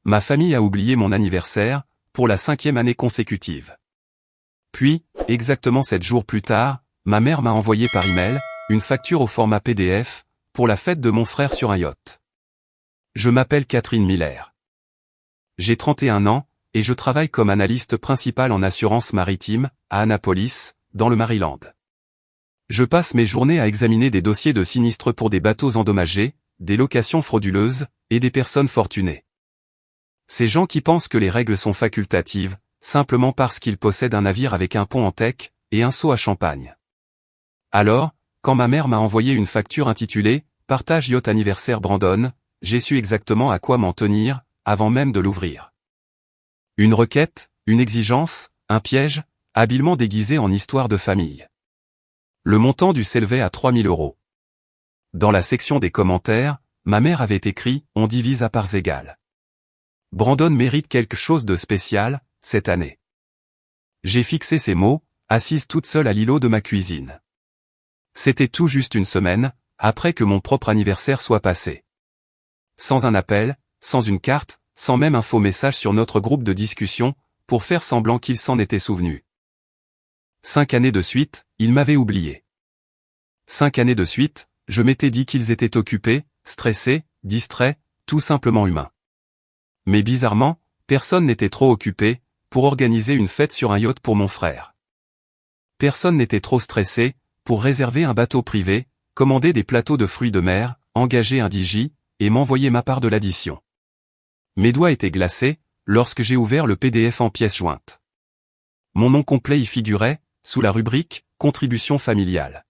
ma famille a oublié mon anniversaire, pour la 5e année consécutive. Puis, exactement 7 jours plus tard, ma mère m'a envoyé par email une facture au format PDF, pour la fête de mon frère sur un yacht. Je m'appelle Catherine Miller. J'ai 31 ans, et je travaille comme analyste principal en assurance maritime, à Annapolis, dans le Maryland. Je passe mes journées à examiner des dossiers de sinistres pour des bateaux endommagés, des locations frauduleuses, et des personnes fortunées. Ces gens qui pensent que les règles sont facultatives, simplement parce qu'ils possèdent un navire avec un pont en teck, et un seau à champagne. Alors, quand ma mère m'a envoyé une facture intitulée « Partage yacht anniversaire Brandon », j'ai su exactement à quoi m'en tenir, avant même de l'ouvrir. Une requête, une exigence, un piège, habilement déguisé en histoire de famille. Le montant dû s'élevait à 3 000 €. Dans la section des commentaires, ma mère avait écrit « On divise à parts égales ». Brandon mérite quelque chose de spécial, cette année. J'ai fixé ces mots, assise toute seule à l'îlot de ma cuisine. C'était tout juste une semaine, après que mon propre anniversaire soit passé. Sans un appel, sans une carte, sans même un faux message sur notre groupe de discussion, pour faire semblant qu'il s'en était souvenu. 5 années de suite, ils m'avaient oublié. 5 années de suite, je m'étais dit qu'ils étaient occupés, stressés, distraits, tout simplement humains. Mais bizarrement, personne n'était trop occupé, pour organiser une fête sur un yacht pour mon frère. Personne n'était trop stressé, pour réserver un bateau privé, commander des plateaux de fruits de mer, engager un DJ, et m'envoyer ma part de l'addition. Mes doigts étaient glacés, lorsque j'ai ouvert le PDF en pièces jointes. Mon nom complet y figurait, sous la rubrique « Contribution familiale ».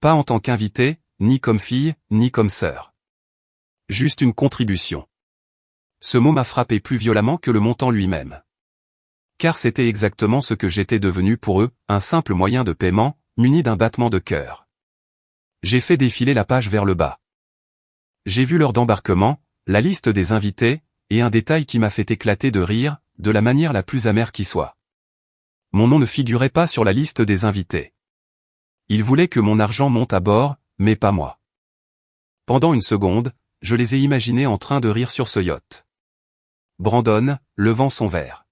Pas en tant qu'invité, ni comme fille, ni comme sœur. Juste une contribution. Ce mot m'a frappé plus violemment que le montant lui-même. Car c'était exactement ce que j'étais devenu pour eux, un simple moyen de paiement, muni d'un battement de cœur. J'ai fait défiler la page vers le bas. J'ai vu l'heure d'embarquement, la liste des invités, et un détail qui m'a fait éclater de rire, de la manière la plus amère qui soit. Mon nom ne figurait pas sur la liste des invités. Ils voulaient que mon argent monte à bord, mais pas moi. Pendant une seconde, je les ai imaginés en train de rire sur ce yacht. Brandon, levant son verre.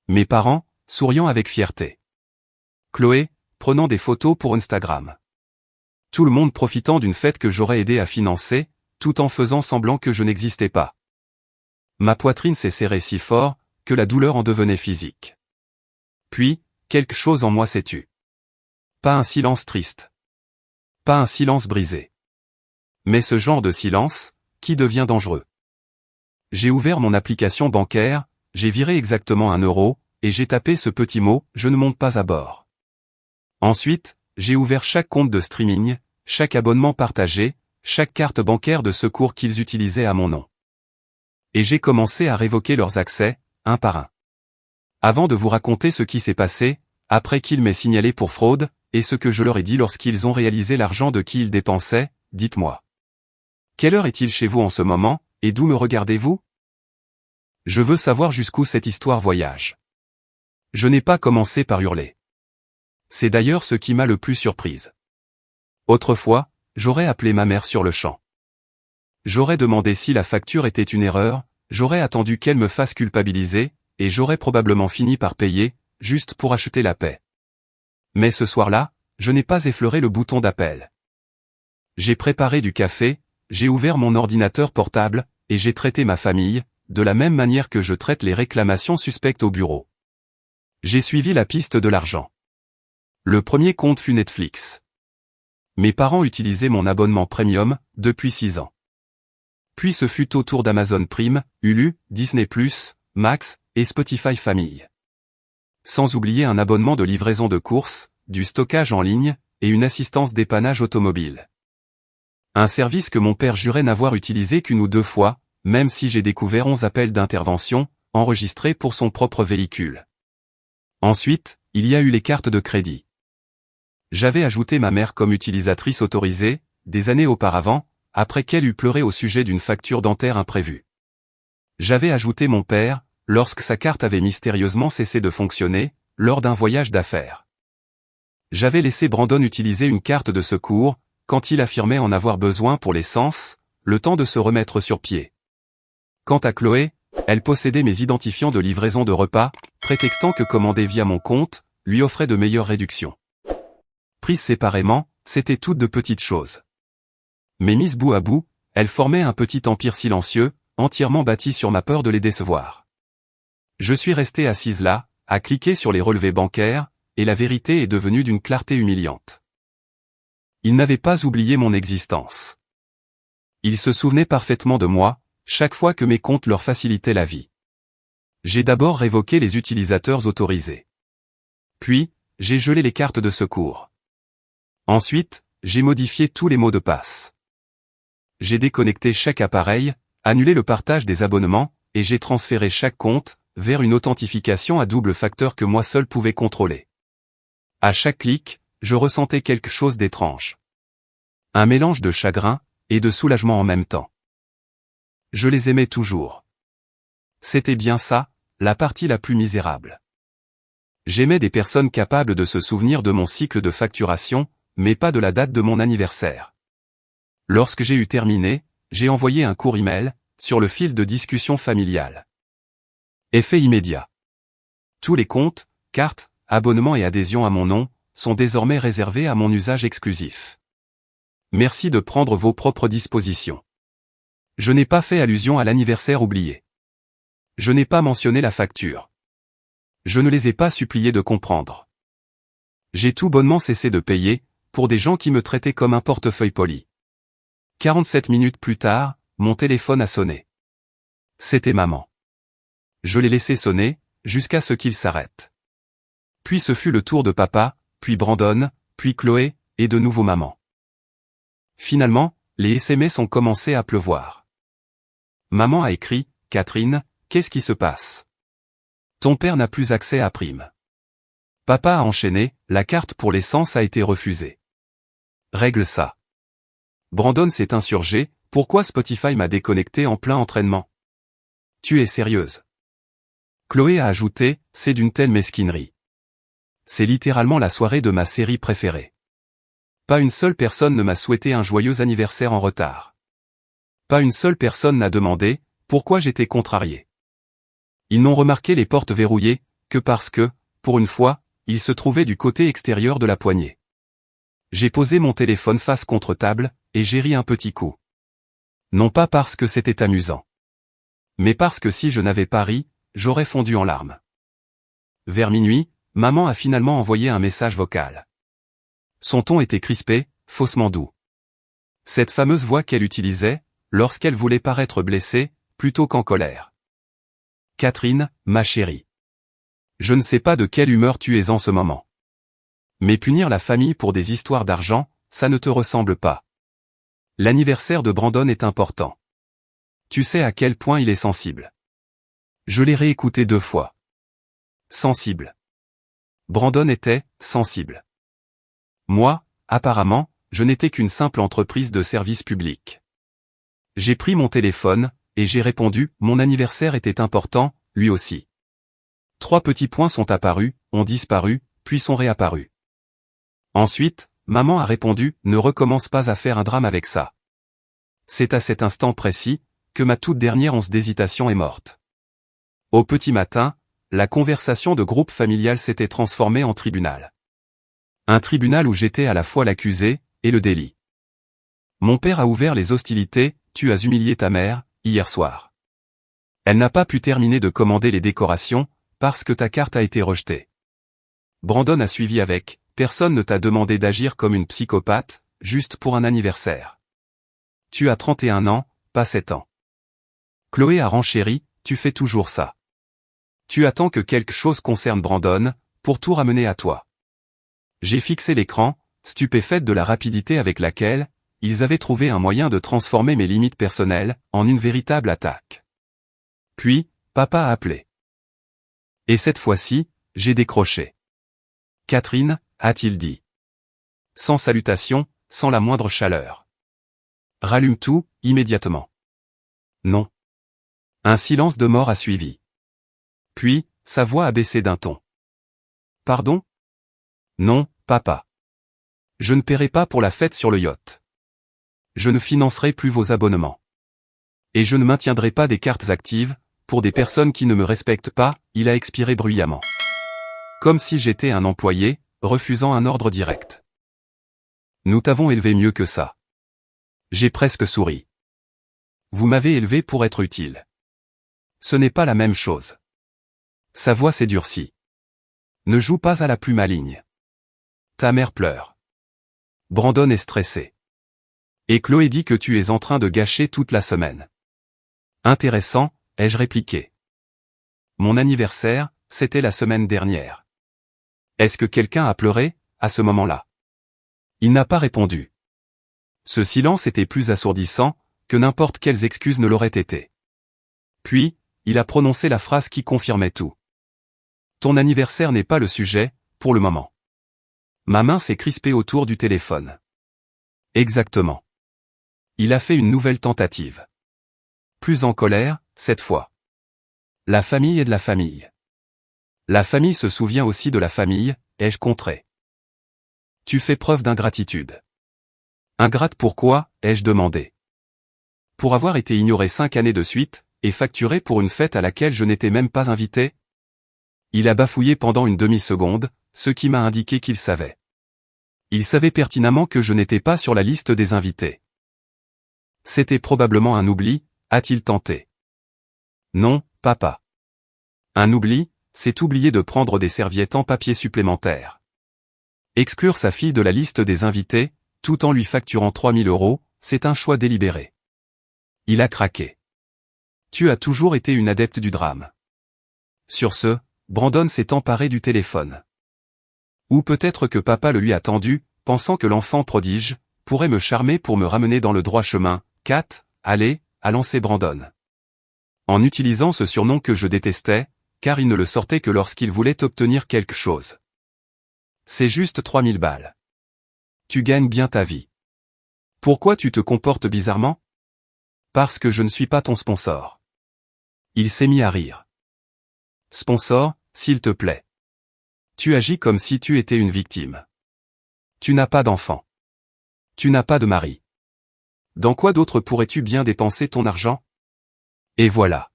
Mes parents, souriant avec fierté. Chloé, prenant des photos pour Instagram. Tout le monde profitant d'une fête que j'aurais aidé à financer, tout en faisant semblant que je n'existais pas. Ma poitrine s'est serrée si fort, que la douleur en devenait physique. Puis, quelque chose en moi s'est tu. Pas un silence triste. Pas un silence brisé. Mais ce genre de silence, qui devient dangereux. J'ai ouvert mon application bancaire, j'ai viré exactement 1 €, et j'ai tapé ce petit mot « Je ne monte pas à bord ». Ensuite, j'ai ouvert chaque compte de streaming, chaque abonnement partagé, chaque carte bancaire de secours qu'ils utilisaient à mon nom. Et j'ai commencé à révoquer leurs accès, un par un. Avant de vous raconter ce qui s'est passé, après qu'ils m'aient signalé pour fraude, et ce que je leur ai dit lorsqu'ils ont réalisé l'argent de qui ils dépensaient, dites-moi. Quelle heure est-il chez vous en ce moment, et d'où me regardez-vous? Je veux savoir jusqu'où cette histoire voyage. Je n'ai pas commencé par hurler. C'est d'ailleurs ce qui m'a le plus surprise. Autrefois, j'aurais appelé ma mère sur le champ. J'aurais demandé si la facture était une erreur, j'aurais attendu qu'elle me fasse culpabiliser, et j'aurais probablement fini par payer, juste pour acheter la paix. Mais ce soir-là, je n'ai pas effleuré le bouton d'appel. J'ai préparé du café, j'ai ouvert mon ordinateur portable, et j'ai traité ma famille, de la même manière que je traite les réclamations suspectes au bureau. J'ai suivi la piste de l'argent. Le premier compte fut Netflix. Mes parents utilisaient mon abonnement premium, depuis 6 ans. Puis ce fut au tour d'Amazon Prime, Hulu, Disney+, Max, et Spotify Famille. Sans oublier un abonnement de livraison de courses, du stockage en ligne, et une assistance dépannage automobile. Un service que mon père jurait n'avoir utilisé qu'1 ou 2 fois, même si j'ai découvert 11 appels d'intervention, enregistrés pour son propre véhicule. Ensuite, il y a eu les cartes de crédit. J'avais ajouté ma mère comme utilisatrice autorisée, des années auparavant, après qu'elle eut pleuré au sujet d'une facture dentaire imprévue. J'avais ajouté mon père, lorsque sa carte avait mystérieusement cessé de fonctionner, lors d'un voyage d'affaires. J'avais laissé Brandon utiliser une carte de secours, quand il affirmait en avoir besoin pour l'essence, le temps de se remettre sur pied. Quant à Chloé, Elle possédait mes identifiants de livraison de repas, prétextant que commander via mon compte lui offrait de meilleures réductions. Prises séparément, c'étaient toutes de petites choses. Mais mises bout à bout, elles formaient un petit empire silencieux, entièrement bâti sur ma peur de les décevoir. Je suis resté assise là, à cliquer sur les relevés bancaires, et la vérité est devenue d'une clarté humiliante. Ils n'avaient pas oublié mon existence. Ils se souvenaient parfaitement de moi, chaque fois que mes comptes leur facilitaient la vie. J'ai d'abord révoqué les utilisateurs autorisés. Puis, j'ai gelé les cartes de secours. Ensuite, j'ai modifié tous les mots de passe. J'ai déconnecté chaque appareil, annulé le partage des abonnements, et j'ai transféré chaque compte vers une authentification à double facteur que moi seul pouvais contrôler. À chaque clic, je ressentais quelque chose d'étrange. Un mélange de chagrin et de soulagement en même temps. Je les aimais toujours. C'était bien ça, la partie la plus misérable. J'aimais des personnes capables de se souvenir de mon cycle de facturation, mais pas de la date de mon anniversaire. Lorsque j'ai eu terminé, j'ai envoyé un court email, sur le fil de discussion familiale. Effet immédiat. Tous les comptes, cartes, abonnements et adhésions à mon nom, sont désormais réservés à mon usage exclusif. Merci de prendre vos propres dispositions. Je n'ai pas fait allusion à l'anniversaire oublié. Je n'ai pas mentionné la facture. Je ne les ai pas suppliés de comprendre. J'ai tout bonnement cessé de payer, pour des gens qui me traitaient comme un portefeuille poli. 47 minutes plus tard, mon téléphone a sonné. C'était maman. Je l'ai laissé sonner, jusqu'à ce qu'il s'arrête. Puis ce fut le tour de papa, puis Brandon, puis Chloé, et de nouveau maman. Finalement, les SMS ont commencé à pleuvoir. Maman a écrit, « Catherine, qu'est-ce qui se passe? Ton père n'a plus accès à Prime. » Papa a enchaîné, « La carte pour l'essence a été refusée. » Règle ça. Brandon s'est insurgé, « Pourquoi Spotify m'a déconnecté en plein entraînement? Tu es sérieuse? » Chloé a ajouté, « C'est d'une telle mesquinerie. C'est littéralement la soirée de ma série préférée. Pas une seule personne ne m'a souhaité un joyeux anniversaire en retard. Pas une seule personne n'a demandé pourquoi j'étais contrarié. Ils n'ont remarqué les portes verrouillées que parce que, pour une fois, ils se trouvaient du côté extérieur de la poignée. J'ai posé mon téléphone face contre table, et j'ai ri un petit coup. Non pas parce que c'était amusant. Mais parce que si je n'avais pas ri, j'aurais fondu en larmes. Vers minuit, maman a finalement envoyé un message vocal. Son ton était crispé, faussement doux. Cette fameuse voix qu'elle utilisait, lorsqu'elle voulait paraître blessée, plutôt qu'en colère. Catherine, ma chérie. Je ne sais pas de quelle humeur tu es en ce moment. Mais punir la famille pour des histoires d'argent, ça ne te ressemble pas. L'anniversaire de Brandon est important. Tu sais à quel point il est sensible. Je l'ai réécouté 2 fois. Sensible. Brandon était sensible. Moi, apparemment, je n'étais qu'une simple entreprise de service public. J'ai pris mon téléphone, et j'ai répondu, mon anniversaire était important, lui aussi. 3 petits points sont apparus, ont disparu, puis sont réapparus. Ensuite, maman a répondu, ne recommence pas à faire un drame avec ça. C'est à cet instant précis, que ma toute dernière once d'hésitation est morte. Au petit matin, la conversation de groupe familial s'était transformée en tribunal. Un tribunal où j'étais à la fois l'accusé, et le délit. Mon père a ouvert les hostilités, tu as humilié ta mère, hier soir. Elle n'a pas pu terminer de commander les décorations, parce que ta carte a été rejetée. Brandon a suivi avec, personne ne t'a demandé d'agir comme une psychopathe, juste pour un anniversaire. Tu as 31 ans, pas 7 ans. Chloé a renchéri, tu fais toujours ça. Tu attends que quelque chose concerne Brandon, pour tout ramener à toi. J'ai fixé l'écran, stupéfaite de la rapidité avec laquelle, ils avaient trouvé un moyen de transformer mes limites personnelles, en une véritable attaque. Puis, papa a appelé. Et cette fois-ci, j'ai décroché. Catherine, a-t-il dit. Sans salutation, sans la moindre chaleur. Rallume tout, immédiatement. Non. Un silence de mort a suivi. Puis, sa voix a baissé d'un ton. Pardon? Non, papa. Je ne paierai pas pour la fête sur le yacht. Je ne financerai plus vos abonnements. Et je ne maintiendrai pas des cartes actives, pour des personnes qui ne me respectent pas, il a expiré bruyamment. Comme si j'étais un employé, refusant un ordre direct. Nous t'avons élevé mieux que ça. J'ai presque souri. Vous m'avez élevé pour être utile. Ce n'est pas la même chose. Sa voix s'est durcie. Ne joue pas à la plus maligne. Ta mère pleure. Brandon est stressé. Et Chloé dit que tu es en train de gâcher toute la semaine. Intéressant, ai-je répliqué. Mon anniversaire, c'était la semaine dernière. Est-ce que quelqu'un a pleuré, à ce moment-là? Il n'a pas répondu. Ce silence était plus assourdissant, que n'importe quelles excuses ne l'auraient été. Puis, il a prononcé la phrase qui confirmait tout. Ton anniversaire n'est pas le sujet, pour le moment. Ma main s'est crispée autour du téléphone. Exactement. Il a fait une nouvelle tentative. Plus en colère, cette fois. La famille est de la famille. La famille se souvient aussi de la famille, ai-je contré. Tu fais preuve d'ingratitude. Ingrate pourquoi, ai-je demandé. Pour avoir été ignoré 5 années de suite, et facturé pour une fête à laquelle je n'étais même pas invité? Il a bafouillé pendant une demi-seconde, ce qui m'a indiqué qu'il savait. Il savait pertinemment que je n'étais pas sur la liste des invités. C'était probablement un oubli, a-t-il tenté. Non, papa. Un oubli, c'est oublier de prendre des serviettes en papier supplémentaires. Exclure sa fille de la liste des invités, tout en lui facturant 3000 €, c'est un choix délibéré. Il a craqué. Tu as toujours été une adepte du drame. Sur ce, Brandon s'est emparé du téléphone. Ou peut-être que papa le lui a tendu, pensant que l'enfant prodige pourrait me charmer pour me ramener dans le droit chemin. Kat, allez, a lancé Brandon. En utilisant ce surnom que je détestais, car il ne le sortait que lorsqu'il voulait obtenir quelque chose. C'est juste 3000 balles. Tu gagnes bien ta vie. Pourquoi tu te comportes bizarrement? Parce que je ne suis pas ton sponsor. Il s'est mis à rire. Sponsor, s'il te plaît. Tu agis comme si tu étais une victime. Tu n'as pas d'enfant. Tu n'as pas de mari. Dans quoi d'autre pourrais-tu bien dépenser ton argent? Et voilà.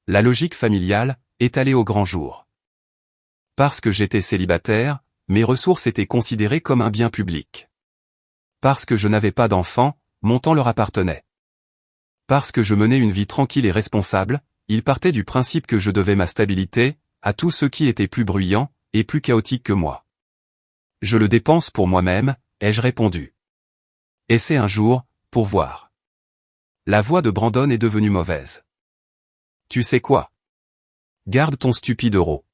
La logique familiale est allée au grand jour. Parce que j'étais célibataire, mes ressources étaient considérées comme un bien public. Parce que je n'avais pas d'enfant, mon temps leur appartenait. Parce que je menais une vie tranquille et responsable, ils partaient du principe que je devais ma stabilité à tous ceux qui étaient plus bruyants et plus chaotiques que moi. Je le dépense pour moi-même, ai-je répondu. Essaie un jour, pour voir. La voix de Brandon est devenue mauvaise. Tu sais quoi? Garde ton stupide euro.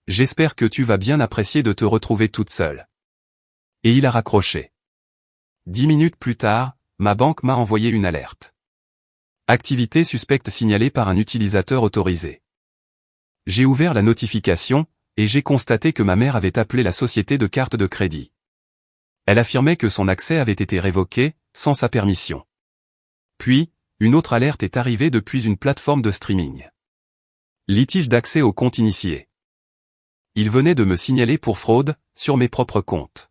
J'espère que tu vas bien apprécier de te retrouver toute seule. Et il a raccroché. 10 minutes plus tard, ma banque m'a envoyé une alerte. Activité suspecte signalée par un utilisateur autorisé. J'ai ouvert la notification, et j'ai constaté que ma mère avait appelé la société de carte de crédit. Elle affirmait que son accès avait été révoqué, sans sa permission. Puis, une autre alerte est arrivée depuis une plateforme de streaming. Litige d'accès au compte initié. Il venait de me signaler pour fraude, sur mes propres comptes.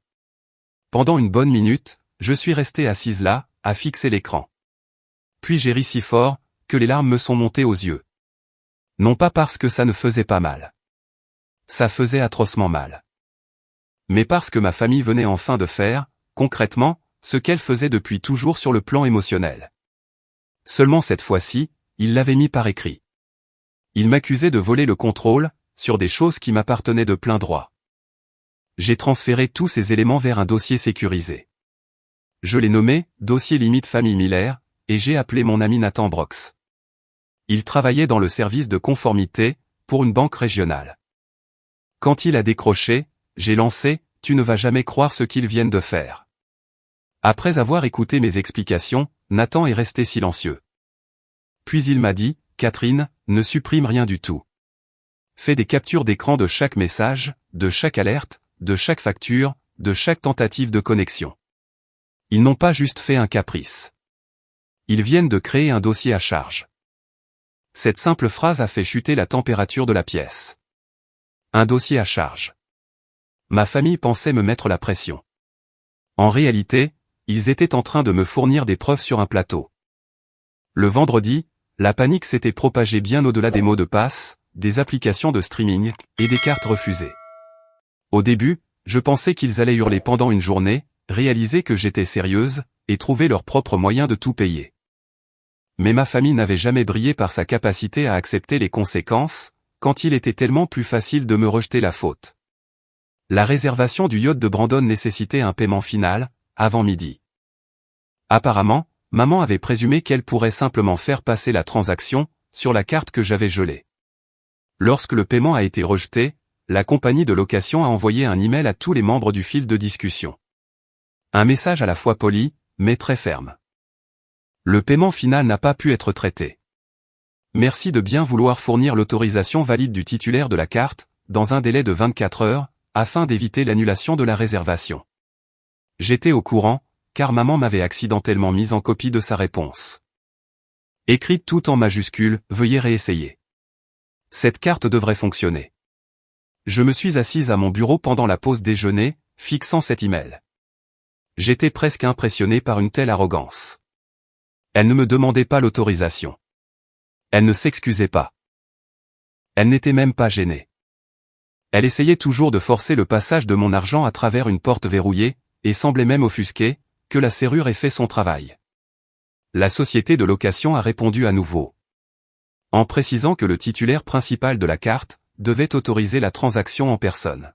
Pendant une bonne minute, je suis resté assise là, à fixer l'écran. Puis j'ai ri si fort, que les larmes me sont montées aux yeux. Non pas parce que ça ne faisait pas mal. Ça faisait atrocement mal. Mais parce que ma famille venait enfin de faire, concrètement, ce qu'elle faisait depuis toujours sur le plan émotionnel. Seulement cette fois-ci, il l'avait mis par écrit. Il m'accusait de voler le contrôle, sur des choses qui m'appartenaient de plein droit. J'ai transféré tous ces éléments vers un dossier sécurisé. Je l'ai nommé « Dossier limite famille Miller » et j'ai appelé mon ami Nathan Brox. Il travaillait dans le service de conformité, pour une banque régionale. Quand il a décroché, j'ai lancé « Tu ne vas jamais croire ce qu'ils viennent de faire ». Après avoir écouté mes explications, Nathan est resté silencieux. Puis il m'a dit « Catherine, ne supprime rien du tout. Fais des captures d'écran de chaque message, de chaque alerte, de chaque facture, de chaque tentative de connexion. Ils n'ont pas juste fait un caprice. Ils viennent de créer un dossier à charge. » Cette simple phrase a fait chuter la température de la pièce. Un dossier à charge. Ma famille pensait me mettre la pression. En réalité, ils étaient en train de me fournir des preuves sur un plateau. Le vendredi, La panique s'était propagée bien au-delà des mots de passe, des applications de streaming, et des cartes refusées. Au début, je pensais qu'ils allaient hurler pendant une journée, réaliser que j'étais sérieuse, et trouver leur propre moyen de tout payer. Mais ma famille n'avait jamais brillé par sa capacité à accepter les conséquences, quand il était tellement plus facile de me rejeter la faute. La réservation du yacht de Brandon nécessitait un paiement final, avant midi. Apparemment, maman avait présumé qu'elle pourrait simplement faire passer la transaction, sur la carte que j'avais gelée. Lorsque le paiement a été rejeté, la compagnie de location a envoyé un email à tous les membres du fil de discussion. Un message à la fois poli, mais très ferme. Le paiement final n'a pas pu être traité. Merci de bien vouloir fournir l'autorisation valide du titulaire de la carte, dans un délai de 24 heures, afin d'éviter l'annulation de la réservation. J'étais au courant, car maman m'avait accidentellement mise en copie de sa réponse. Écrite tout en majuscules, veuillez réessayer. Cette carte devrait fonctionner. Je me suis assise à mon bureau pendant la pause déjeuner, fixant cet email. J'étais presque impressionné par une telle arrogance. Elle ne me demandait pas l'autorisation. Elle ne s'excusait pas. Elle n'était même pas gênée. Elle essayait toujours de forcer le passage de mon argent à travers une porte verrouillée, et semblait même offusquée, que la serrure ait fait son travail. La société de location a répondu à nouveau. En précisant que le titulaire principal de la carte devait autoriser la transaction en personne.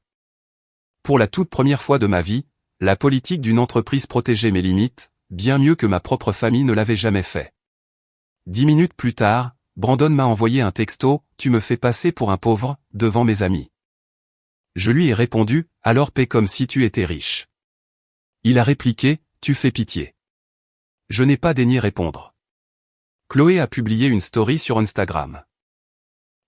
Pour la toute première fois de ma vie, la politique d'une entreprise protégeait mes limites, bien mieux que ma propre famille ne l'avait jamais fait. 10 minutes plus tard, Brandon m'a envoyé un texto, « Tu me fais passer pour un pauvre, devant mes amis. » Je lui ai répondu, « Alors paie comme si tu étais riche. » Il a répliqué, « Tu fais pitié. » Je n'ai pas daigné répondre. Chloé a publié une story sur Instagram.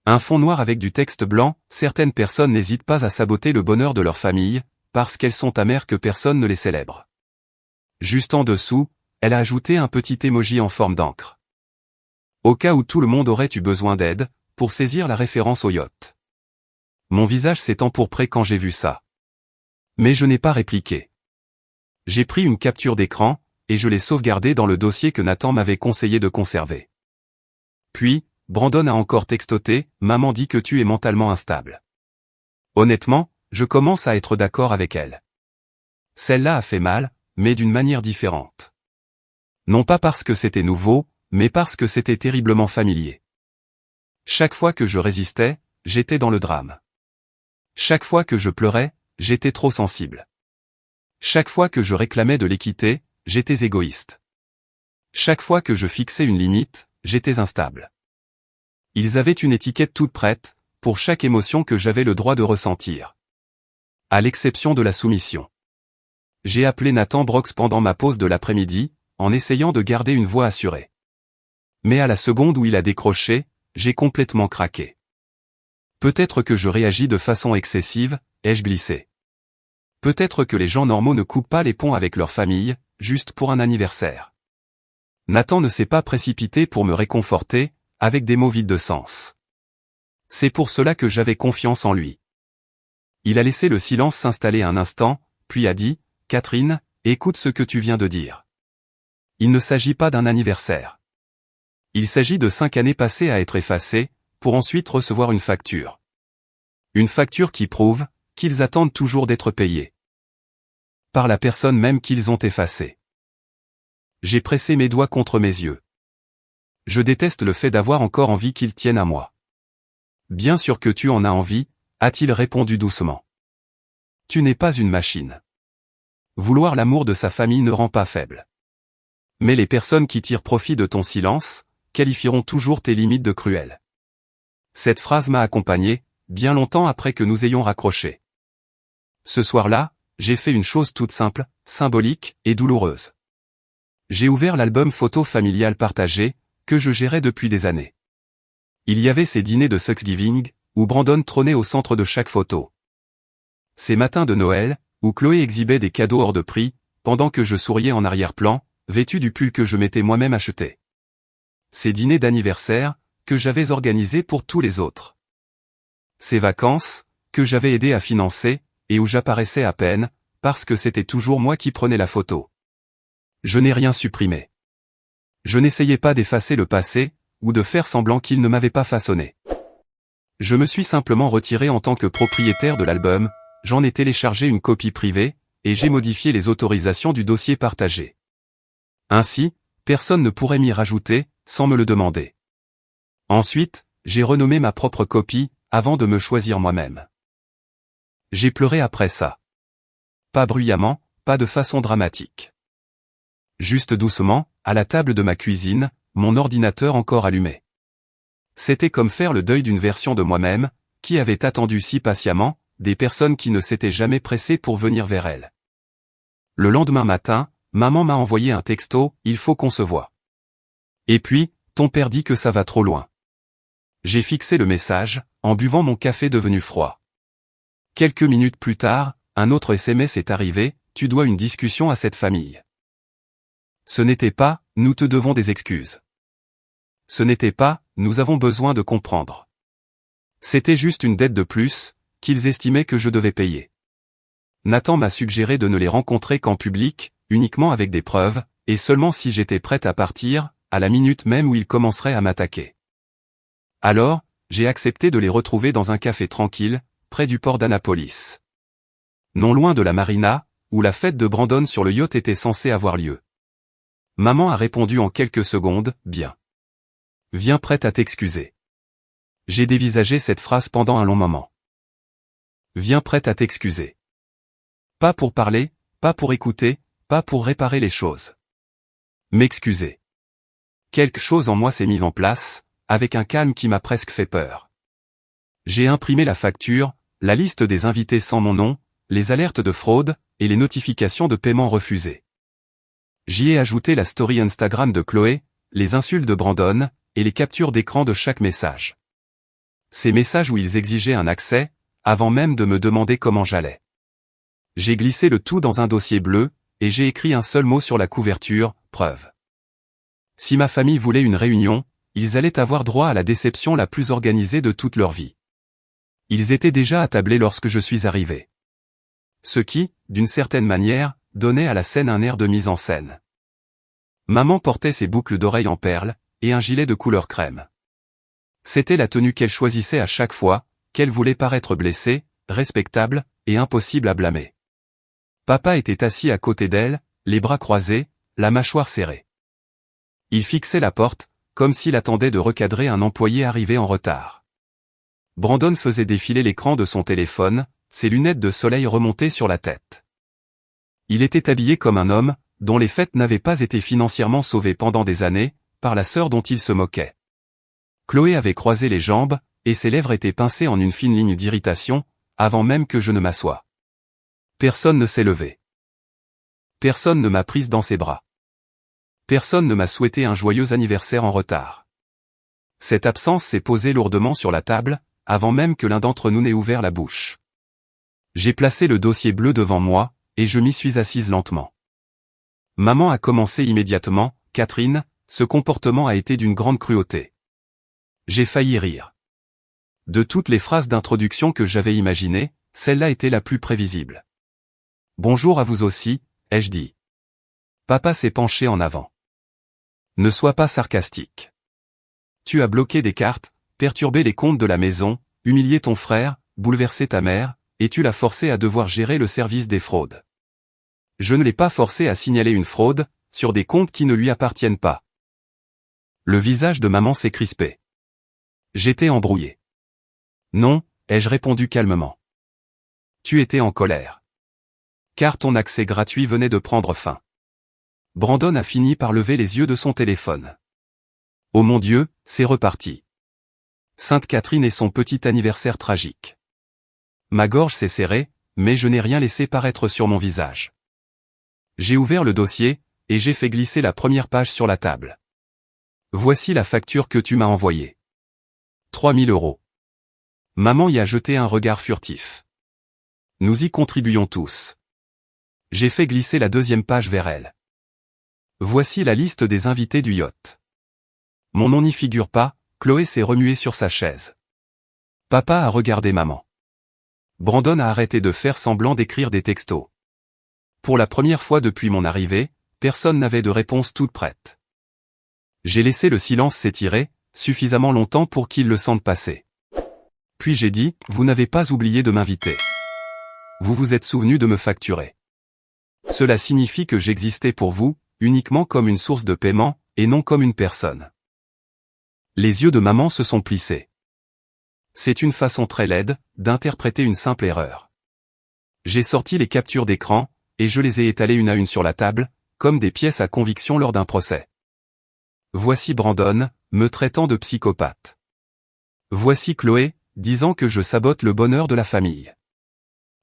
Un fond noir avec du texte blanc, certaines personnes n'hésitent pas à saboter le bonheur de leur famille, parce qu'elles sont amères que personne ne les célèbre. Juste en dessous, elle a ajouté un petit emoji en forme d'encre. Au cas où tout le monde aurait eu besoin d'aide, pour saisir la référence au yacht. Mon visage s'est empourpré quand j'ai vu ça. Mais je n'ai pas répliqué. J'ai pris une capture d'écran, et je l'ai sauvegardée dans le dossier que Nathan m'avait conseillé de conserver. Puis, Brandon a encore textoté, « Maman dit que tu es mentalement instable. » Honnêtement, je commence à être d'accord avec elle. Celle-là a fait mal, mais d'une manière différente. Non pas parce que c'était nouveau, mais parce que c'était terriblement familier. Chaque fois que je résistais, j'étais dans le drame. Chaque fois que je pleurais, j'étais trop sensible. Chaque fois que je réclamais de l'équité, j'étais égoïste. Chaque fois que je fixais une limite, j'étais instable. Ils avaient une étiquette toute prête, pour chaque émotion que j'avais le droit de ressentir. À l'exception de la soumission. J'ai appelé Nathan Brox pendant ma pause de l'après-midi, en essayant de garder une voix assurée. Mais à la seconde où il a décroché, j'ai complètement craqué. Peut-être que je réagis de façon excessive, ai-je glissé. Peut-être que les gens normaux ne coupent pas les ponts avec leur famille, juste pour un anniversaire. Nathan ne s'est pas précipité pour me réconforter, avec des mots vides de sens. C'est pour cela que j'avais confiance en lui. Il a laissé le silence s'installer un instant, puis a dit, « Catherine, écoute ce que tu viens de dire. Il ne s'agit pas d'un anniversaire. Il s'agit de 5 années passées à être effacées, pour ensuite recevoir une facture. Une facture qui prouve qu'ils attendent toujours d'être payés. Par la personne même qu'ils ont effacée. » J'ai pressé mes doigts contre mes yeux. Je déteste le fait d'avoir encore envie qu'ils tiennent à moi. Bien sûr que tu en as envie, a-t-il répondu doucement. Tu n'es pas une machine. Vouloir l'amour de sa famille ne rend pas faible. Mais les personnes qui tirent profit de ton silence, qualifieront toujours tes limites de cruelles. Cette phrase m'a accompagné, bien longtemps après que nous ayons raccroché. Ce soir-là, j'ai fait une chose toute simple, symbolique et douloureuse. J'ai ouvert l'album photo familial partagé, que je gérais depuis des années. Il y avait ces dîners de Thanksgiving, où Brandon trônait au centre de chaque photo. Ces matins de Noël, où Chloé exhibait des cadeaux hors de prix, pendant que je souriais en arrière-plan, vêtu du pull que je m'étais moi-même acheté. Ces dîners d'anniversaire, que j'avais organisés pour tous les autres. Ces vacances, que j'avais aidé à financer, et où j'apparaissais à peine, parce que c'était toujours moi qui prenais la photo. Je n'ai rien supprimé. Je n'essayais pas d'effacer le passé, ou de faire semblant qu'il ne m'avait pas façonné. Je me suis simplement retiré en tant que propriétaire de l'album, j'en ai téléchargé une copie privée, et j'ai modifié les autorisations du dossier partagé. Ainsi, personne ne pourrait m'y rajouter, sans me le demander. Ensuite, j'ai renommé ma propre copie, avant de me choisir moi-même. J'ai pleuré après ça. Pas bruyamment, pas de façon dramatique. Juste doucement, à la table de ma cuisine, mon ordinateur encore allumé. C'était comme faire le deuil d'une version de moi-même, qui avait attendu si patiemment, des personnes qui ne s'étaient jamais pressées pour venir vers elle. Le lendemain matin, maman m'a envoyé un texto, il faut qu'on se voie. Et puis, ton père dit que ça va trop loin. J'ai fixé le message, en buvant mon café devenu froid. Quelques minutes plus tard, un autre SMS est arrivé, tu dois une discussion à cette famille. Ce n'était pas, nous te devons des excuses. Ce n'était pas, nous avons besoin de comprendre. C'était juste une dette de plus, qu'ils estimaient que je devais payer. Nathan m'a suggéré de ne les rencontrer qu'en public, uniquement avec des preuves, et seulement si j'étais prête à partir, à la minute même où ils commenceraient à m'attaquer. Alors, j'ai accepté de les retrouver dans un café tranquille, près du port d'Annapolis. Non loin de la marina, où la fête de Brandon sur le yacht était censée avoir lieu. Maman a répondu en quelques secondes, bien. Viens prête à t'excuser. J'ai dévisagé cette phrase pendant un long moment. Viens prête à t'excuser. Pas pour parler, pas pour écouter, pas pour réparer les choses. M'excuser. Quelque chose en moi s'est mis en place, avec un calme qui m'a presque fait peur. J'ai imprimé la facture, la liste des invités sans mon nom, les alertes de fraude, et les notifications de paiement refusées. J'y ai ajouté la story Instagram de Chloé, les insultes de Brandon, et les captures d'écran de chaque message. Ces messages où ils exigeaient un accès, avant même de me demander comment j'allais. J'ai glissé le tout dans un dossier bleu, et j'ai écrit un seul mot sur la couverture, preuve. Si ma famille voulait une réunion, ils allaient avoir droit à la déception la plus organisée de toute leur vie. Ils étaient déjà attablés lorsque je suis arrivé. Ce qui, d'une certaine manière, donnait à la scène un air de mise en scène. Maman portait ses boucles d'oreilles en perles, et un gilet de couleur crème. C'était la tenue qu'elle choisissait à chaque fois, qu'elle voulait paraître blessée, respectable, et impossible à blâmer. Papa était assis à côté d'elle, les bras croisés, la mâchoire serrée. Il fixait la porte, comme s'il attendait de recadrer un employé arrivé en retard. Brandon faisait défiler l'écran de son téléphone, ses lunettes de soleil remontées sur la tête. Il était habillé comme un homme, dont les fêtes n'avaient pas été financièrement sauvées pendant des années, par la sœur dont il se moquait. Chloé avait croisé les jambes, et ses lèvres étaient pincées en une fine ligne d'irritation, avant même que je ne m'assoie. Personne ne s'est levé. Personne ne m'a prise dans ses bras. Personne ne m'a souhaité un joyeux anniversaire en retard. Cette absence s'est posée lourdement sur la table, avant même que l'un d'entre nous n'ait ouvert la bouche. J'ai placé le dossier bleu devant moi, et je m'y suis assise lentement. Maman a commencé immédiatement, « Catherine, ce comportement a été d'une grande cruauté. » J'ai failli rire. De toutes les phrases d'introduction que j'avais imaginées, celle-là était la plus prévisible. « Bonjour à vous aussi, » ai-je dit. Papa s'est penché en avant. Ne sois pas sarcastique. Tu as bloqué des cartes, perturbé les comptes de la maison, humilié ton frère, bouleversé ta mère, et tu l'as forcé à devoir gérer le service des fraudes. Je ne l'ai pas forcé à signaler une fraude, sur des comptes qui ne lui appartiennent pas. Le visage de maman s'est crispé. J'étais embrouillé. Non, ai-je répondu calmement. Tu étais en colère. Car ton accès gratuit venait de prendre fin. Brandon a fini par lever les yeux de son téléphone. Oh mon Dieu, c'est reparti. Sainte Catherine et son petit anniversaire tragique. Ma gorge s'est serrée, mais je n'ai rien laissé paraître sur mon visage. J'ai ouvert le dossier, et j'ai fait glisser la première page sur la table. Voici la facture que tu m'as envoyée. 3 000 €. Maman y a jeté un regard furtif. Nous y contribuons tous. J'ai fait glisser la deuxième page vers elle. Voici la liste des invités du yacht. Mon nom n'y figure pas, Chloé s'est remuée sur sa chaise. Papa a regardé maman. Brandon a arrêté de faire semblant d'écrire des textos. Pour la première fois depuis mon arrivée, personne n'avait de réponse toute prête. J'ai laissé le silence s'étirer, suffisamment longtemps pour qu'ils le sentent passer. Puis j'ai dit, vous n'avez pas oublié de m'inviter. Vous vous êtes souvenu de me facturer. Cela signifie que j'existais pour vous, uniquement comme une source de paiement, et non comme une personne. Les yeux de maman se sont plissés. C'est une façon très laide d'interpréter une simple erreur. J'ai sorti les captures d'écran, et je les ai étalées une à une sur la table, comme des pièces à conviction lors d'un procès. Voici Brandon, me traitant de psychopathe. Voici Chloé, disant que je sabote le bonheur de la famille.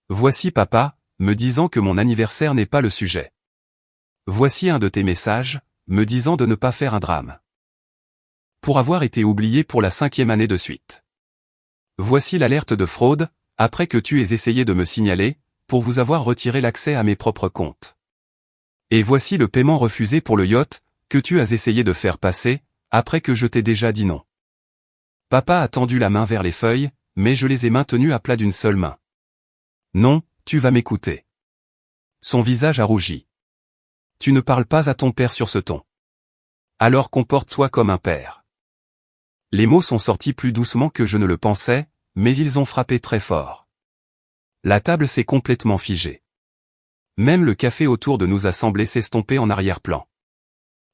Voici papa, me disant que mon anniversaire n'est pas le sujet. Voici un de tes messages, me disant de ne pas faire un drame. Pour avoir été oublié pour la 5e année de suite. Voici l'alerte de fraude, après que tu aies essayé de me signaler, pour vous avoir retiré l'accès à mes propres comptes. Et voici le paiement refusé pour le yacht, que tu as essayé de faire passer, après que je t'ai déjà dit non. Papa a tendu la main vers les feuilles, mais je les ai maintenues à plat d'une seule main. Non, tu vas m'écouter. Son visage a rougi. Tu ne parles pas à ton père sur ce ton. Alors comporte-toi comme un père. Les mots sont sortis plus doucement que je ne le pensais, mais ils ont frappé très fort. La table s'est complètement figée. Même le café autour de nous a semblé s'estomper en arrière-plan.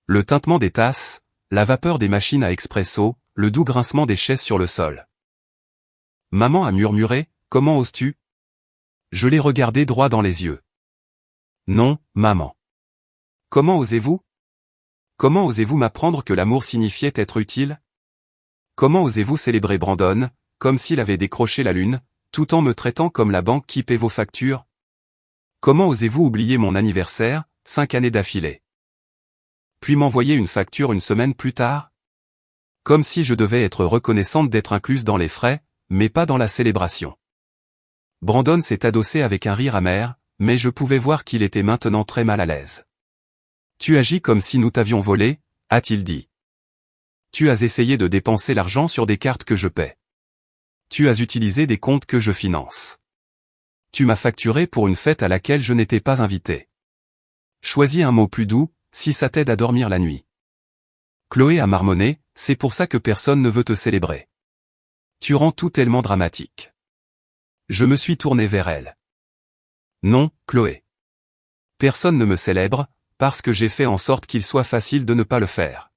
Le tintement des tasses, la vapeur des machines à expresso, le doux grincement des chaises sur le sol. Maman a murmuré, « Comment oses-tu » Je l'ai regardé droit dans les yeux. Non, maman. Comment osez-vous ? Comment osez-vous m'apprendre que l'amour signifiait être utile ? Comment osez-vous célébrer Brandon, comme s'il avait décroché la lune, tout en me traitant comme la banque qui paie vos factures ? Comment osez-vous oublier mon anniversaire, 5 années d'affilée ? Puis m'envoyer une facture une semaine plus tard ? Comme si je devais être reconnaissante d'être incluse dans les frais, mais pas dans la célébration. Brandon s'est adossé avec un rire amer, mais je pouvais voir qu'il était maintenant très mal à l'aise. Tu agis comme si nous t'avions volé, a-t-il dit. Tu as essayé de dépenser l'argent sur des cartes que je paie. Tu as utilisé des comptes que je finance. Tu m'as facturé pour une fête à laquelle je n'étais pas invité. Choisis un mot plus doux, si ça t'aide à dormir la nuit. Chloé a marmonné, c'est pour ça que personne ne veut te célébrer. Tu rends tout tellement dramatique. Je me suis tourné vers elle. Non, Chloé. Personne ne me célèbre, parce que j'ai fait en sorte qu'il soit facile de ne pas le faire.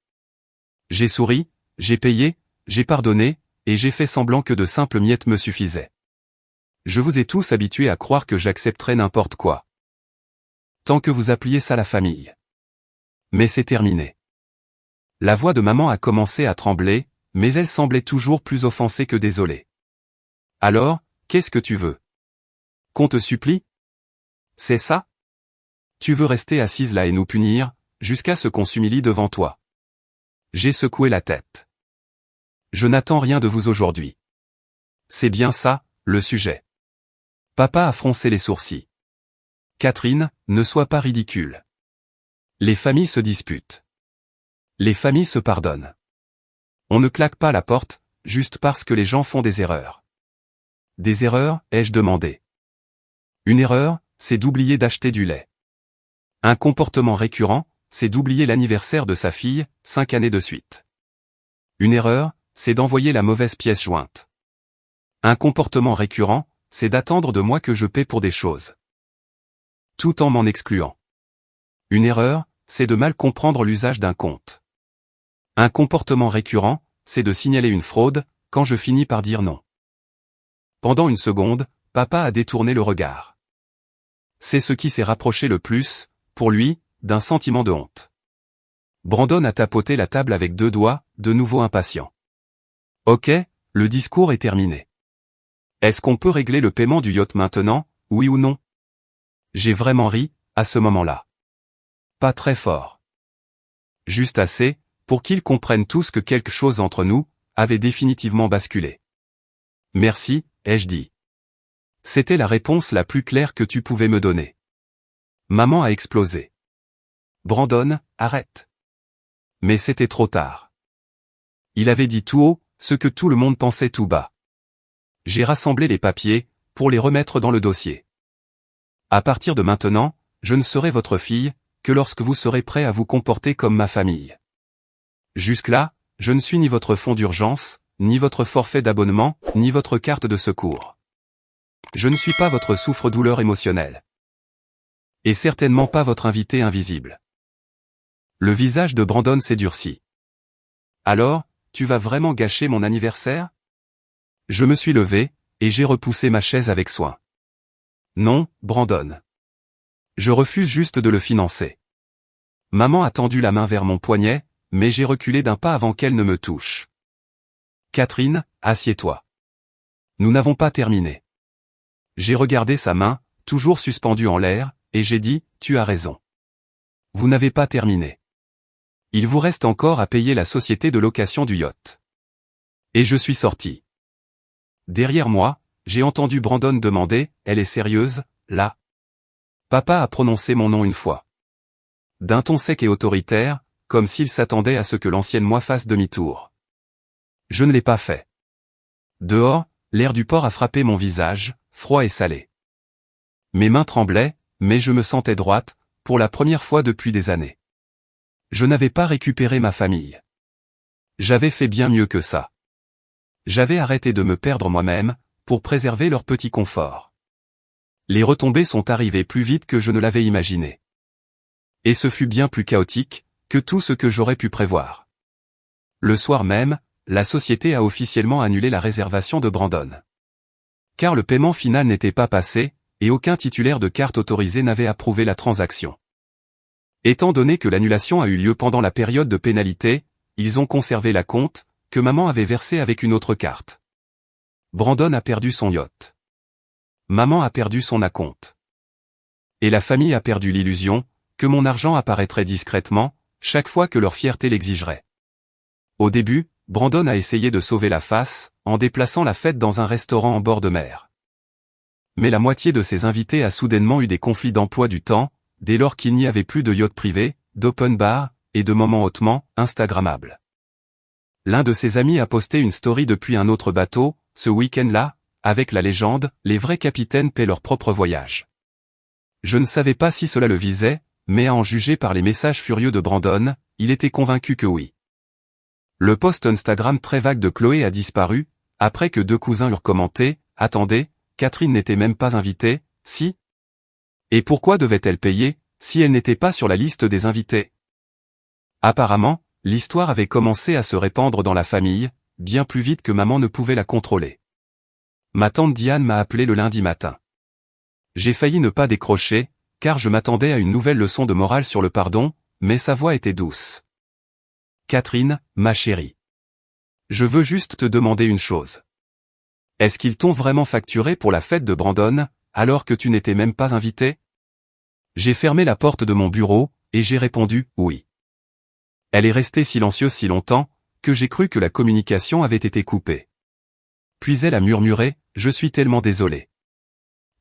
J'ai souri, j'ai payé, j'ai pardonné, et j'ai fait semblant que de simples miettes me suffisaient. Je vous ai tous habitués à croire que j'accepterais n'importe quoi. Tant que vous appeliez ça la famille. Mais c'est terminé. La voix de maman a commencé à trembler, mais elle semblait toujours plus offensée que désolée. Alors, qu'est-ce que tu veux ? Qu'on te supplie ? C'est ça ? Tu veux rester assise là et nous punir, jusqu'à ce qu'on s'humilie devant toi. J'ai secoué la tête. Je n'attends rien de vous aujourd'hui. C'est bien ça, le sujet. Papa a froncé les sourcils. Catherine, ne sois pas ridicule. Les familles se disputent. Les familles se pardonnent. On ne claque pas la porte, juste parce que les gens font des erreurs. Des erreurs, ai-je demandé. Une erreur, c'est d'oublier d'acheter du lait. Un comportement récurrent, c'est d'oublier l'anniversaire de sa fille, 5 années de suite. Une erreur, c'est d'envoyer la mauvaise pièce jointe. Un comportement récurrent, c'est d'attendre de moi que je paie pour des choses. Tout en m'en excluant. Une erreur, c'est de mal comprendre l'usage d'un compte. Un comportement récurrent, c'est de signaler une fraude, quand je finis par dire non. Pendant une seconde, papa a détourné le regard. C'est ce qui s'est rapproché le plus, pour lui, d'un sentiment de honte. Brandon a tapoté la table avec 2 doigts, de nouveau impatient. Ok, le discours est terminé. Est-ce qu'on peut régler le paiement du yacht maintenant, oui ou non ? J'ai vraiment ri, à ce moment-là. Pas très fort. Juste assez, pour qu'ils comprennent tous que quelque chose entre nous, avait définitivement basculé. Merci, ai-je dit. C'était la réponse la plus claire que tu pouvais me donner. Maman a explosé. Brandon, arrête. Mais c'était trop tard. Il avait dit tout haut, ce que tout le monde pensait tout bas. J'ai rassemblé les papiers, pour les remettre dans le dossier. À partir de maintenant, je ne serai votre fille, que lorsque vous serez prêt à vous comporter comme ma famille. Jusque-là, je ne suis ni votre fonds d'urgence, ni votre forfait d'abonnement, ni votre carte de secours. Je ne suis pas votre souffre-douleur émotionnel. Et certainement pas votre invité invisible. Le visage de Brandon s'édurcit. Alors, tu vas vraiment gâcher mon anniversaire? Je me suis levé, et j'ai repoussé ma chaise avec soin. Non, Brandon. Je refuse juste de le financer. Maman a tendu la main vers mon poignet, mais j'ai reculé d'un pas avant qu'elle ne me touche. Catherine, assieds-toi. Nous n'avons pas terminé. J'ai regardé sa main, toujours suspendue en l'air, et j'ai dit, tu as raison. Vous n'avez pas terminé. Il vous reste encore à payer la société de location du yacht. Et je suis sorti. Derrière moi, j'ai entendu Brandon demander, elle est sérieuse, là? Papa a prononcé mon nom une fois. D'un ton sec et autoritaire, comme s'il s'attendait à ce que l'ancienne moi fasse demi-tour. Je ne l'ai pas fait. Dehors, l'air du port a frappé mon visage, froid et salé. Mes mains tremblaient, mais je me sentais droite, pour la première fois depuis des années. Je n'avais pas récupéré ma famille. J'avais fait bien mieux que ça. J'avais arrêté de me perdre moi-même, pour préserver leur petit confort. Les retombées sont arrivées plus vite que je ne l'avais imaginé. Et ce fut bien plus chaotique, que tout ce que j'aurais pu prévoir. Le soir même, la société a officiellement annulé la réservation de Brandon. Car le paiement final n'était pas passé, et aucun titulaire de carte autorisé n'avait approuvé la transaction. Étant donné que l'annulation a eu lieu pendant la période de pénalité, ils ont conservé la compte, que maman avait versée avec une autre carte. Brandon a perdu son yacht. Maman a perdu son acompte. Et la famille a perdu l'illusion, que mon argent apparaîtrait discrètement, chaque fois que leur fierté l'exigerait. Au début, Brandon a essayé de sauver la face, en déplaçant la fête dans un restaurant en bord de mer. Mais la moitié de ses invités a soudainement eu des conflits d'emploi du temps, dès lors qu'il n'y avait plus de yacht privé, d'open bar, et de moments hautement instagrammables. L'un de ses amis a posté une story depuis un autre bateau, ce week-end-là, avec la légende, les vrais capitaines paient leur propre voyage. Je ne savais pas si cela le visait, mais à en juger par les messages furieux de Brandon, il était convaincu que oui. Le post Instagram très vague de Chloé a disparu, après que deux cousins eurent commenté, « Attendez, Catherine n'était même pas invitée, si ? Et pourquoi devait-elle payer, si elle n'était pas sur la liste des invités ?» Apparemment, l'histoire avait commencé à se répandre dans la famille, bien plus vite que maman ne pouvait la contrôler. Ma tante Diane m'a appelé le lundi matin. J'ai failli ne pas décrocher, car je m'attendais à une nouvelle leçon de morale sur le pardon, mais sa voix était douce. Catherine, ma chérie. Je veux juste te demander une chose. Est-ce qu'ils t'ont vraiment facturé pour la fête de Brandon, alors que tu n'étais même pas invitée? J'ai fermé la porte de mon bureau, et j'ai répondu « oui ». Elle est restée silencieuse si longtemps, que j'ai cru que la communication avait été coupée. Puis elle a murmuré « Je suis tellement désolée ».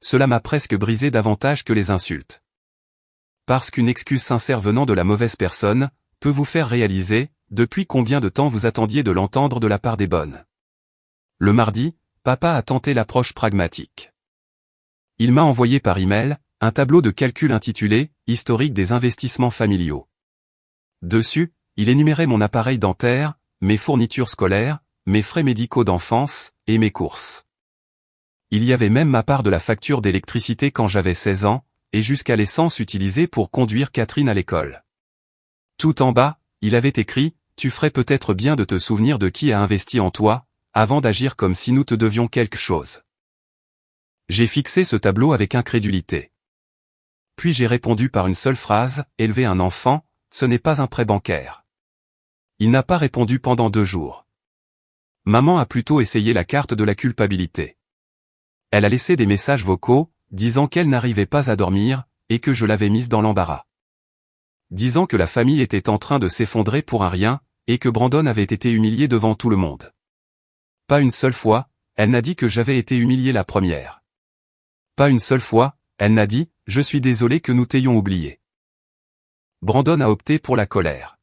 Cela m'a presque brisé davantage que les insultes. Parce qu'une excuse sincère venant de la mauvaise personne, peut vous faire réaliser, depuis combien de temps vous attendiez de l'entendre de la part des bonnes. Le mardi, papa a tenté l'approche pragmatique. Il m'a envoyé par email, un tableau de calcul intitulé « Historique des investissements familiaux ». Dessus, il énumérait mon appareil dentaire, mes fournitures scolaires, mes frais médicaux d'enfance, et mes courses. Il y avait même ma part de la facture d'électricité quand j'avais 16 ans, et jusqu'à l'essence utilisée pour conduire Catherine à l'école. Tout en bas, il avait écrit « Tu ferais peut-être bien de te souvenir de qui a investi en toi, avant d'agir comme si nous te devions quelque chose. » J'ai fixé ce tableau avec incrédulité. Puis j'ai répondu par une seule phrase « Élever un enfant, ce n'est pas un prêt bancaire. » Il n'a pas répondu pendant 2 jours. Maman a plutôt essayé la carte de la culpabilité. Elle a laissé des messages vocaux, disant qu'elle n'arrivait pas à dormir, et que je l'avais mise dans l'embarras. Disant que la famille était en train de s'effondrer pour un rien, et que Brandon avait été humilié devant tout le monde. Pas une seule fois, elle n'a dit que j'avais été humilié la première. Pas une seule fois, elle n'a dit « Je suis désolé que nous t'ayons oublié ». Brandon a opté pour la colère.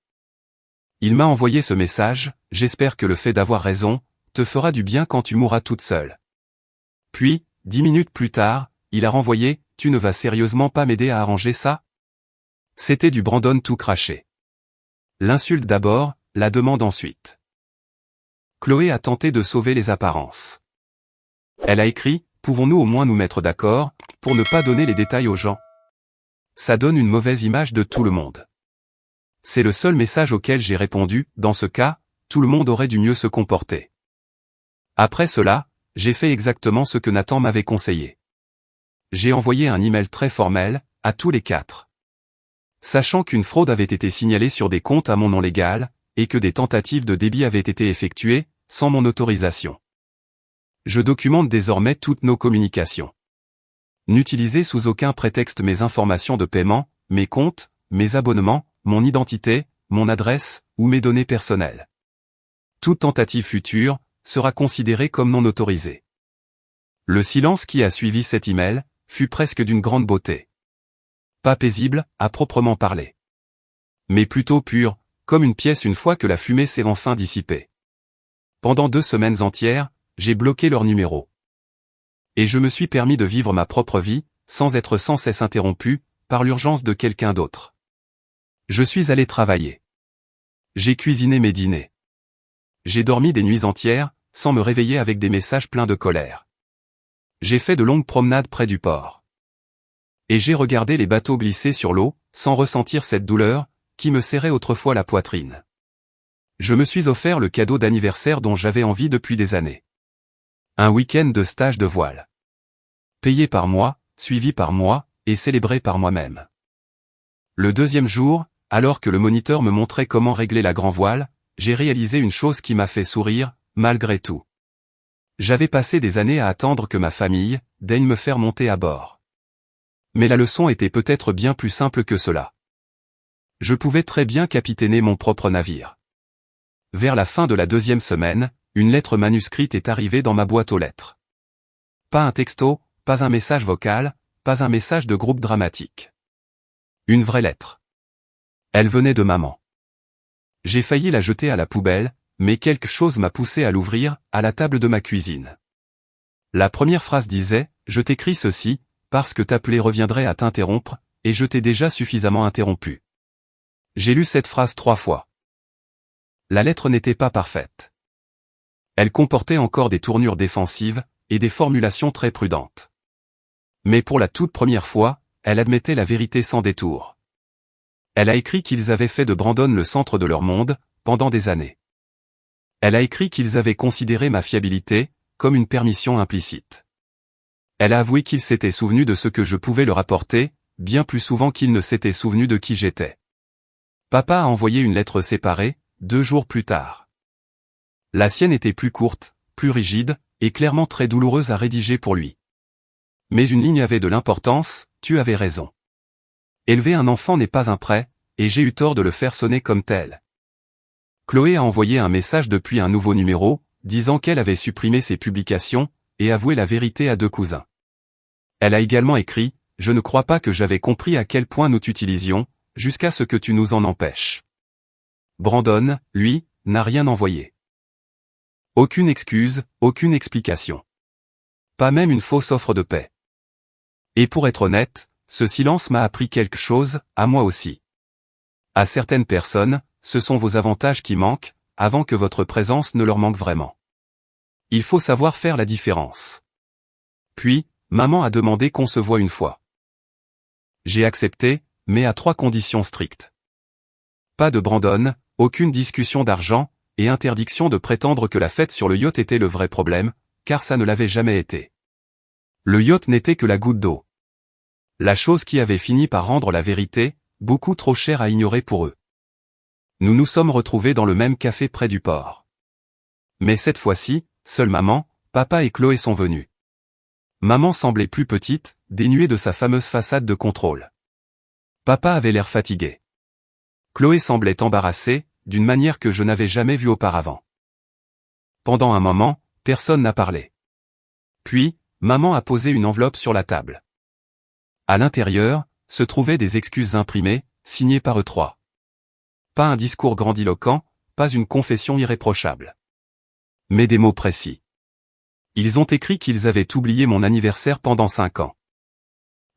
Il m'a envoyé ce message « J'espère que le fait d'avoir raison, te fera du bien quand tu mourras toute seule. » Puis, 10 minutes plus tard, il a renvoyé « Tu ne vas sérieusement pas m'aider à arranger ça ?» C'était du Brandon tout craché. L'insulte d'abord, la demande ensuite. Chloé a tenté de sauver les apparences. Elle a écrit, pouvons-nous au moins nous mettre d'accord, pour ne pas donner les détails aux gens? Ça donne une mauvaise image de tout le monde. C'est le seul message auquel j'ai répondu, dans ce cas, tout le monde aurait dû mieux se comporter. Après cela, j'ai fait exactement ce que Nathan m'avait conseillé. J'ai envoyé un email très formel, à tous les 4. Sachant qu'une fraude avait été signalée sur des comptes à mon nom légal, et que des tentatives de débit avaient été effectuées, sans mon autorisation. Je documente désormais toutes nos communications. N'utilisez sous aucun prétexte mes informations de paiement, mes comptes, mes abonnements, mon identité, mon adresse, ou mes données personnelles. Toute tentative future sera considérée comme non autorisée. Le silence qui a suivi cet email fut presque d'une grande beauté. Pas paisible, à proprement parler. Mais plutôt pur, comme une pièce une fois que la fumée s'est enfin dissipée. Pendant 2 semaines entières, j'ai bloqué leur numéro. Et je me suis permis de vivre ma propre vie, sans être sans cesse interrompu, par l'urgence de quelqu'un d'autre. Je suis allé travailler. J'ai cuisiné mes dîners. J'ai dormi des nuits entières, sans me réveiller avec des messages pleins de colère. J'ai fait de longues promenades près du port. Et j'ai regardé les bateaux glisser sur l'eau, sans ressentir cette douleur, qui me serrait autrefois la poitrine. Je me suis offert le cadeau d'anniversaire dont j'avais envie depuis des années. Un week-end de stage de voile. Payé par moi, suivi par moi, et célébré par moi-même. Le 2e jour, alors que le moniteur me montrait comment régler la grand voile, j'ai réalisé une chose qui m'a fait sourire, malgré tout. J'avais passé des années à attendre que ma famille daigne me faire monter à bord. Mais la leçon était peut-être bien plus simple que cela. Je pouvais très bien capitainer mon propre navire. Vers la fin de la 2e semaine, une lettre manuscrite est arrivée dans ma boîte aux lettres. Pas un texto, pas un message vocal, pas un message de groupe dramatique. Une vraie lettre. Elle venait de maman. J'ai failli la jeter à la poubelle, mais quelque chose m'a poussé à l'ouvrir, à la table de ma cuisine. La première phrase disait, « Je t'écris ceci, parce que t'appeler reviendrait à t'interrompre, et je t'ai déjà suffisamment interrompu. » J'ai lu cette phrase 3 fois. La lettre n'était pas parfaite. Elle comportait encore des tournures défensives, et des formulations très prudentes. Mais pour la toute première fois, elle admettait la vérité sans détour. Elle a écrit qu'ils avaient fait de Brandon le centre de leur monde, pendant des années. Elle a écrit qu'ils avaient considéré ma fiabilité, comme une permission implicite. Elle a avoué qu'ils s'étaient souvenus de ce que je pouvais leur apporter, bien plus souvent qu'ils ne s'étaient souvenus de qui j'étais. Papa a envoyé une lettre séparée, 2 jours plus tard. La sienne était plus courte, plus rigide, et clairement très douloureuse à rédiger pour lui. Mais une ligne avait de l'importance, tu avais raison. Élever un enfant n'est pas un prêt, et j'ai eu tort de le faire sonner comme tel. Chloé a envoyé un message depuis un nouveau numéro, disant qu'elle avait supprimé ses publications, et avoué la vérité à 2 cousins. Elle a également écrit, « Je ne crois pas que j'avais compris à quel point nous t'utilisions, jusqu'à ce que tu nous en empêches. » Brandon, lui, n'a rien envoyé. Aucune excuse, aucune explication. Pas même une fausse offre de paix. Et pour être honnête, ce silence m'a appris quelque chose, à moi aussi. À certaines personnes, ce sont vos avantages qui manquent, avant que votre présence ne leur manque vraiment. Il faut savoir faire la différence. Puis, maman a demandé qu'on se voie une fois. J'ai accepté, mais à 3 conditions strictes. Pas de Brandon, aucune discussion d'argent, et interdiction de prétendre que la fête sur le yacht était le vrai problème, car ça ne l'avait jamais été. Le yacht n'était que la goutte d'eau. La chose qui avait fini par rendre la vérité, beaucoup trop chère à ignorer pour eux. Nous nous sommes retrouvés dans le même café près du port. Mais cette fois-ci, seule maman, papa et Chloé sont venus. Maman semblait plus petite, dénuée de sa fameuse façade de contrôle. Papa avait l'air fatigué. Chloé semblait embarrassée, d'une manière que je n'avais jamais vue auparavant. Pendant un moment, personne n'a parlé. Puis, maman a posé une enveloppe sur la table. À l'intérieur, se trouvaient des excuses imprimées, signées par eux 3. Pas un discours grandiloquent, pas une confession irréprochable. Mais des mots précis. Ils ont écrit qu'ils avaient oublié mon anniversaire pendant 5 ans.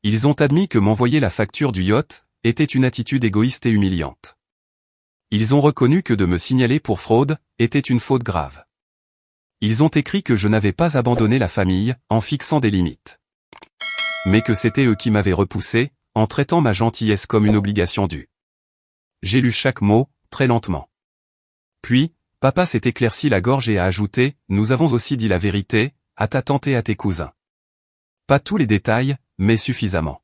Ils ont admis que m'envoyer la facture du yacht était une attitude égoïste et humiliante. Ils ont reconnu que de me signaler pour fraude était une faute grave. Ils ont écrit que je n'avais pas abandonné la famille, en fixant des limites. Mais que c'était eux qui m'avaient repoussé, en traitant ma gentillesse comme une obligation due. J'ai lu chaque mot, très lentement. Puis, papa s'est éclairci la gorge et a ajouté, nous avons aussi dit la vérité, à ta tante et à tes cousins. Pas tous les détails, mais suffisamment.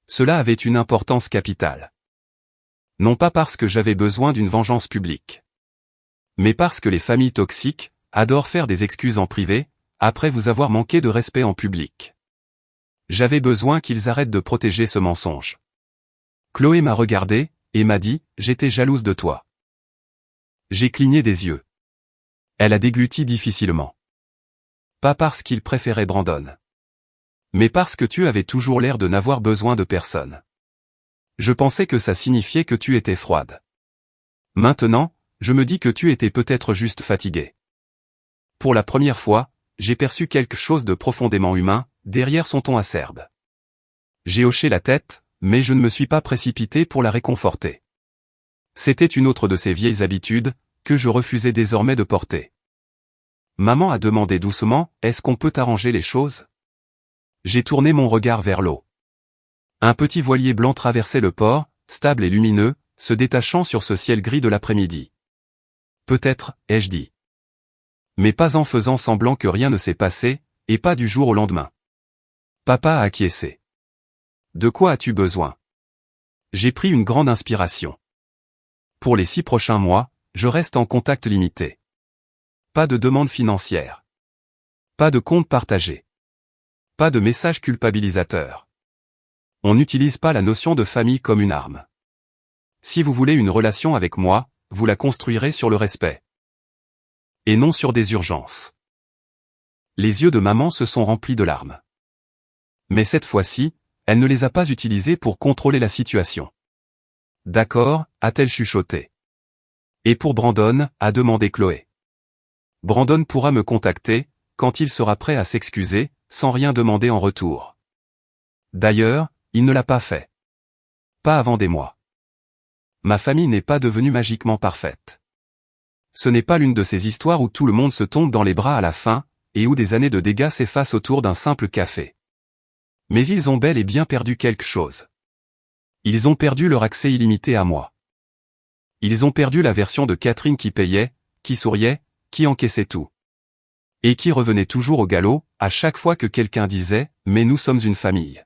Cela avait une importance capitale. Non pas parce que j'avais besoin d'une vengeance publique. Mais parce que les familles toxiques adorent faire des excuses en privé, après vous avoir manqué de respect en public. J'avais besoin qu'ils arrêtent de protéger ce mensonge. Chloé m'a regardé, et m'a dit, j'étais jalouse de toi. J'ai cligné des yeux. Elle a dégluti difficilement. Pas parce qu'il préférait Brandon. Mais parce que tu avais toujours l'air de n'avoir besoin de personne. Je pensais que ça signifiait que tu étais froide. Maintenant, je me dis que tu étais peut-être juste fatiguée. Pour la première fois, j'ai perçu quelque chose de profondément humain, derrière son ton acerbe. J'ai hoché la tête, mais je ne me suis pas précipité pour la réconforter. C'était une autre de ces vieilles habitudes, que je refusais désormais de porter. Maman a demandé doucement, est-ce qu'on peut arranger les choses? J'ai tourné mon regard vers l'eau. Un petit voilier blanc traversait le port, stable et lumineux, se détachant sur ce ciel gris de l'après-midi. Peut-être, ai-je dit. Mais pas en faisant semblant que rien ne s'est passé, et pas du jour au lendemain. Papa a acquiescé. De quoi as-tu besoin? J'ai pris une grande inspiration. Pour les 6 prochains mois, je reste en contact limité. Pas de demande financière. Pas de compte partagé. Pas de message culpabilisateur. On n'utilise pas la notion de famille comme une arme. Si vous voulez une relation avec moi, vous la construirez sur le respect. Et non sur des urgences. Les yeux de maman se sont remplis de larmes. Mais cette fois-ci, elle ne les a pas utilisés pour contrôler la situation. D'accord, a-t-elle chuchoté. Et pour Brandon, a demandé Chloé. Brandon pourra me contacter, quand il sera prêt à s'excuser, sans rien demander en retour. D'ailleurs, il ne l'a pas fait. Pas avant des mois. Ma famille n'est pas devenue magiquement parfaite. Ce n'est pas l'une de ces histoires où tout le monde se tombe dans les bras à la fin, et où des années de dégâts s'effacent autour d'un simple café. Mais ils ont bel et bien perdu quelque chose. Ils ont perdu leur accès illimité à moi. Ils ont perdu la version de Catherine qui payait, qui souriait, qui encaissait tout. Et qui revenait toujours au galop, à chaque fois que quelqu'un disait « mais nous sommes une famille ».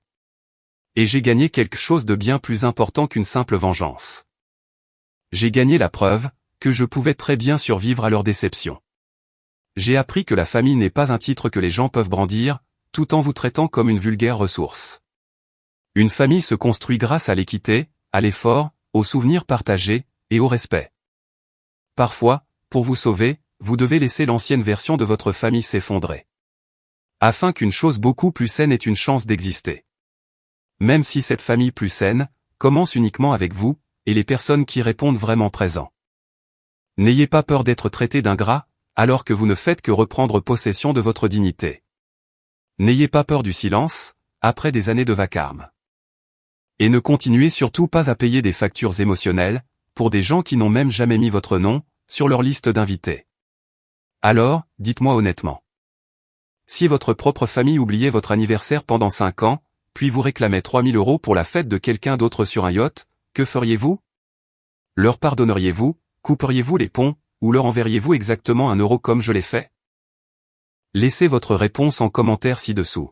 Et j'ai gagné quelque chose de bien plus important qu'une simple vengeance. J'ai gagné la preuve que je pouvais très bien survivre à leur déception. J'ai appris que la famille n'est pas un titre que les gens peuvent brandir, tout en vous traitant comme une vulgaire ressource. Une famille se construit grâce à l'équité, à l'effort, aux souvenirs partagés, et au respect. Parfois, pour vous sauver, vous devez laisser l'ancienne version de votre famille s'effondrer. Afin qu'une chose beaucoup plus saine ait une chance d'exister. Même si cette famille plus saine commence uniquement avec vous, et les personnes qui répondent vraiment présents. N'ayez pas peur d'être traité d'ingrat, alors que vous ne faites que reprendre possession de votre dignité. N'ayez pas peur du silence, après des années de vacarme. Et ne continuez surtout pas à payer des factures émotionnelles, pour des gens qui n'ont même jamais mis votre nom, sur leur liste d'invités. Alors, dites-moi honnêtement. Si votre propre famille oubliait votre anniversaire pendant 5 ans, puis vous réclamait 3000 € pour la fête de quelqu'un d'autre sur un yacht, que feriez-vous? Leur pardonneriez-vous, couperiez-vous les ponts, ou leur enverriez-vous exactement 1 € comme je l'ai fait? Laissez votre réponse en commentaire ci-dessous.